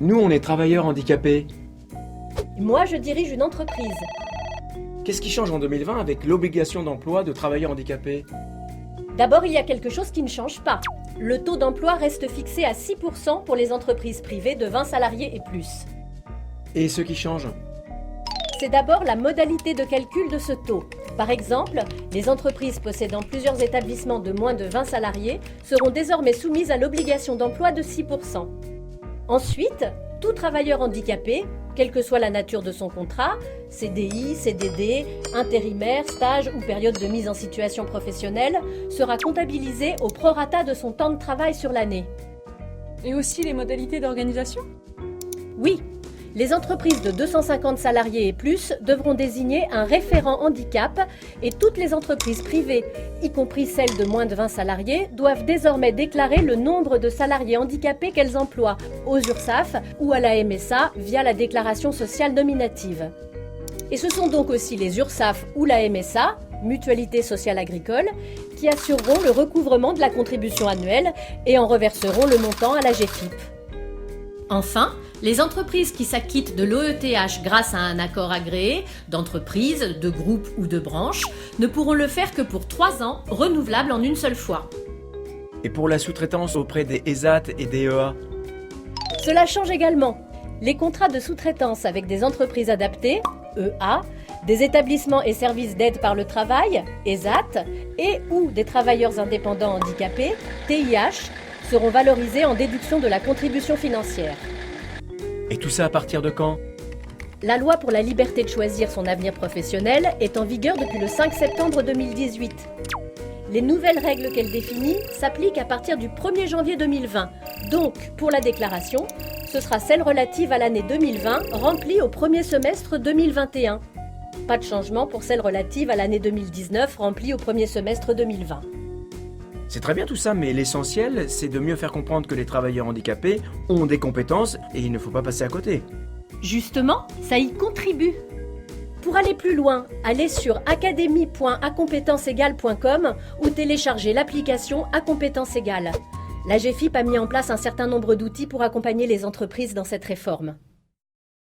Nous, on est travailleurs handicapés. Moi, je dirige une entreprise. Qu'est-ce qui change en 2020 avec l'obligation d'emploi de travailleurs handicapés? D'abord, il y a quelque chose qui ne change pas. Le taux d'emploi reste fixé à 6% pour les entreprises privées de 20 salariés et plus. Et ce qui change? C'est d'abord la modalité de calcul de ce taux. Par exemple, les entreprises possédant plusieurs établissements de moins de 20 salariés seront désormais soumises à l'obligation d'emploi de 6%. Ensuite, tout travailleur handicapé, quelle que soit la nature de son contrat, CDI, CDD, intérimaire, stage ou période de mise en situation professionnelle, sera comptabilisé au prorata de son temps de travail sur l'année. Et aussi les modalités d'organisation? Oui, les entreprises de 250 salariés et plus devront désigner un référent handicap et toutes les entreprises privées, y compris celles de moins de 20 salariés, doivent désormais déclarer le nombre de salariés handicapés qu'elles emploient aux URSSAF ou à la MSA via la déclaration sociale nominative. Et ce sont donc aussi les URSSAF ou la MSA, Mutualité sociale agricole, qui assureront le recouvrement de la contribution annuelle et en reverseront le montant à la GFIP. Enfin, les entreprises qui s'acquittent de l'OETH grâce à un accord agréé, d'entreprise, de groupe ou de branche, ne pourront le faire que pour 3 ans, renouvelables en une seule fois. Et pour la sous-traitance auprès des ESAT et des EA? Cela change également. Les contrats de sous-traitance avec des entreprises adaptées, EA, des établissements et services d'aide par le travail, ESAT, et ou des travailleurs indépendants handicapés, TIH, seront valorisés en déduction de la contribution financière. Et tout ça à partir de quand? La loi pour la liberté de choisir son avenir professionnel est en vigueur depuis le 5 septembre 2018. Les nouvelles règles qu'elle définit s'appliquent à partir du 1er janvier 2020. Donc, pour la déclaration, ce sera celle relative à l'année 2020 remplie au premier semestre 2021. Pas de changement pour celle relative à l'année 2019 remplie au premier semestre 2020. C'est très bien tout ça, mais l'essentiel, c'est de mieux faire comprendre que les travailleurs handicapés ont des compétences et il ne faut pas passer à côté. Justement, ça y contribue. Pour aller plus loin, allez sur académie.acompétenceégale.com ou téléchargez l'application À compétences égales. La GFIP a mis en place un certain nombre d'outils pour accompagner les entreprises dans cette réforme.